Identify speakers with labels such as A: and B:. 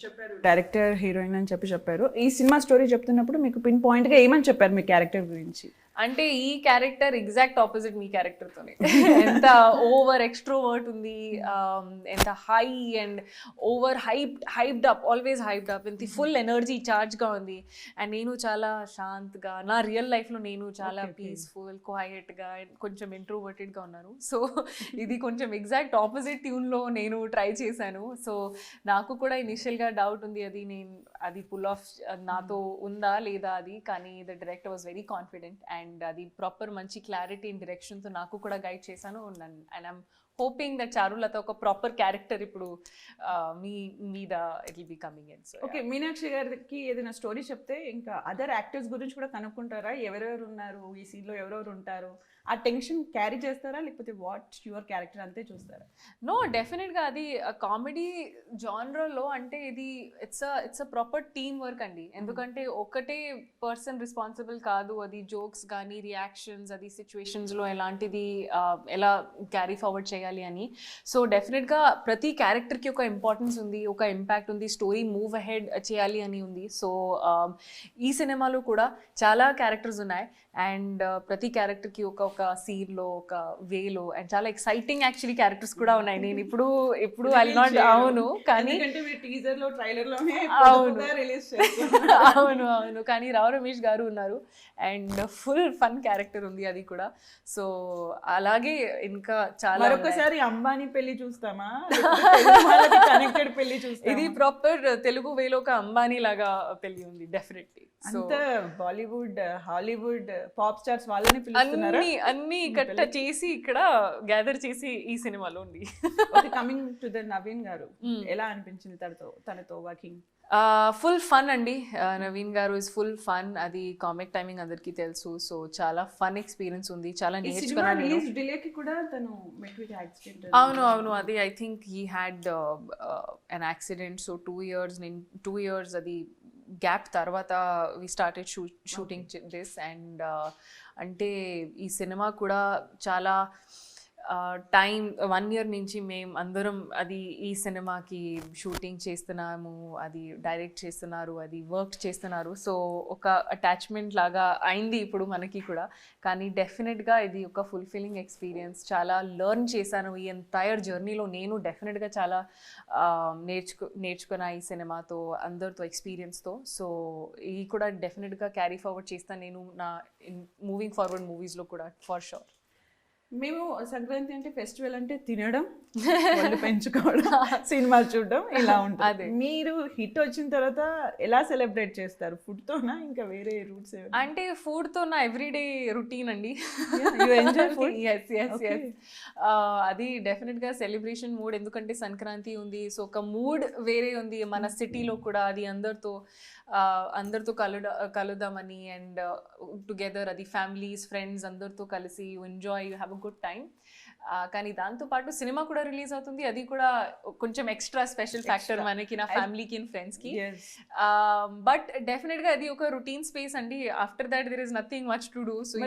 A: చెప్పారు director heroine అని చెప్పారు. ఈ సినిమా స్టోరీ చెప్తున్నప్పుడు మీకు పిన్ పాయింట్ గా ఏమని చెప్పారు మీ క్యారెక్టర్ గురించి?
B: అంటే ఈ క్యారెక్టర్ ఎగ్జాక్ట్ ఆపోజిట్ మీ క్యారెక్టర్తోనే. ఎంత ఓవర్ ఎక్స్ట్రోవర్ట్ ఉంది, ఎంత high and over hyped up, always hyped up, ఎంత ఫుల్ ఎనర్జీ చార్జ్గా ఉంది. అండ్ నేను చాలా శాంత్గా, నా రియల్ లైఫ్లో నేను చాలా పీస్ఫుల్, క్వైట్గా, కొంచెం ఇంట్రోవర్టెడ్గా ఉన్నాను. సో ఇది కొంచెం ఎగ్జాక్ట్ ఆపోజిట్ ట్యూన్లో నేను ట్రై చేశాను. సో నాకు కూడా ఇనిషియల్గా డౌట్ ఉంది, అది పుల్ ఆఫ్ నాతో ఉందా లేదా అది. కానీ the director was very confident and అది ప్రాపర్ మంచి క్లారిటీ అండ్ డైరెక్షన్తో నాకు కూడా గైడ్ చేశాను. And I'm hoping that Charulata ఒక ప్రాపర్ క్యారెక్టర్ ఇప్పుడు మీ మీద it will be coming in. So
A: okay, Meenakshi గారికి ఏదైనా స్టోరీ చెప్తే ఇంకా అదర్ యాక్టర్స్ గురించి కూడా కనుక్కుంటారా? ఎవరెవరు ఉన్నారు ఈ సీన్లో, ఎవరెవరు ఉంటారు, ఆ టెన్షన్ క్యారీ చేస్తారా, లేకపోతే వాట్ యువర్ క్యారెక్టర్ అంతే చూస్తారా?
B: నో, డెఫినెట్గా అది కామెడీ జానర్లో అంటే ఇది it's a proper team work అండి. ఎందుకంటే ఒకటే పర్సన్ రెస్పాన్సిబుల్ కాదు. అది జోక్స్ కానీ, రియాక్షన్స్, అది సిచ్యువేషన్స్లో ఎలాంటిది ఎలా క్యారీ ఫార్వర్డ్ చేయాలి అని. సో డెఫినెట్గా ప్రతి క్యారెక్టర్కి ఒక ఇంపార్టెన్స్ ఉంది, ఒక ఇంపాక్ట్ ఉంది, స్టోరీ మూవ్ అహెడ్ చేయాలి అని ఉంది. సో ఈ సినిమాలో కూడా చాలా క్యారెక్టర్స్ ఉన్నాయి అండ్ ప్రతి క్యారెక్టర్కి ఒక సీన్లో, ఒక వేలో, అండ్ చాలా ఎక్సైటింగ్ యాక్చువల్లీ క్యారెక్టర్స్ కూడా ఉన్నాయి. నేను ఇప్పుడు ఐల్ నాట్, అవును, కానీ అవును, కానీ రావు రమేష్ గారు ఉన్నారు అండ్ ఫుల్ ఫన్ క్యారెక్టర్ ఉంది అది కూడా. సో అలాగే ఇంకా చాలా.
A: మరొకసారి అంబానీ పెళ్లి చూస్తామా, కనెక్టెడ్ పెళ్లి చూస్తామా?
B: ఇది ప్రాపర్ తెలుగు వేలో ఒక అంబానీ లాగా పెళ్లి ఉంది డెఫినెట్లీ.
A: అంత బాలీవుడ్, హాలీవుడ్ పాప్ స్టార్స్ వాళ్ళని పిలుస్తున్నారా?
B: అన్ని కట్ట చేసి ఇక్కడ గ్యాదర్ చేసి ఈ సినిమాలో ఉంది.
A: కమింగ్ టు ద నవీన్ గారు, ఎలా అనిపించింది తనతో వర్కింగ్?
B: ఫుల్ ఫన్ అండి. నవీన్ గారు ఇస్ ఫుల్ ఫన్. అది కామిక్ టైమింగ్ అందరికీ తెలుసు. సో చాలా ఫన్ ఎక్స్పీరియన్స్ ఉంది, చాలా నేర్చుకున్నాను. అవును, అది I think he had an accident. So 2 years అది గ్యాప్ తర్వాత we started shooting this. And అంటే ఈ సినిమా కూడా చాలా టైం 1 year నుంచి మేము అందరం అది ఈ సినిమాకి షూటింగ్ చేస్తున్నాము, అది డైరెక్ట్ చేస్తున్నారు, అది వర్క్ చేస్తున్నారు. సో ఒక అటాచ్మెంట్ లాగా అయింది ఇప్పుడు మనకి కూడా. కానీ డెఫినెట్గా ఇది ఒక ఫుల్ఫిల్లింగ్ ఎక్స్పీరియన్స్. చాలా లెర్న్ చేశాను ఈ ఎంటైర్ జర్నీలో. నేను డెఫినెట్గా చాలా నేర్చుకున్నా ఈ సినిమాతో, అందరితో, ఎక్స్పీరియన్స్తో. సో ఇది కూడా డెఫినెట్గా క్యారీ ఫార్వర్డ్ చేస్తాను నేను నా మూవింగ్ ఫార్వర్డ్ మూవీస్లో కూడా, ఫర్ షూర్.
A: మేము సంక్రాంతి అంటే ఫెస్టివల్ అంటే తినడం, పెంచుకోవడం, సినిమాలు చూడడం, ఇలా ఉంటుంది. మీరు హిట్ వచ్చిన తర్వాత ఎలా సెలబ్రేట్ చేస్తారు? ఫుడ్ తోనా, ఇంకా వేరే రూట్స్?
B: అంటే ఫుడ్ తో నా ఎవ్రీడే రొటీన్ అండి. అది డెఫినెట్ గా సెలబ్రేషన్ మూడ్, ఎందుకంటే సంక్రాంతి ఉంది. సో ఒక మూడ్ వేరే ఉంది మన సిటీలో కూడా. అది అందరితో కలుద్దామని అండ్ టుగెదర్, అది ఫ్యామిలీస్, ఫ్రెండ్స్ అందరితో కలిసి you enjoy, you have a good time. కానీ దాంతోపాటు సినిమా కూడా రిలీజ్ అవుతుంది. అది కూడా కొంచెం ఎక్స్ట్రా స్పెషల్ ఫ్యాక్టర్ మనకి, నా ఫ్యామిలీకి అండ్ ఫ్రెండ్స్కి. బట్ డెఫినెట్గా అది ఒక రొటీన్ స్పేస్ అండి. After that there is nothing much to do. So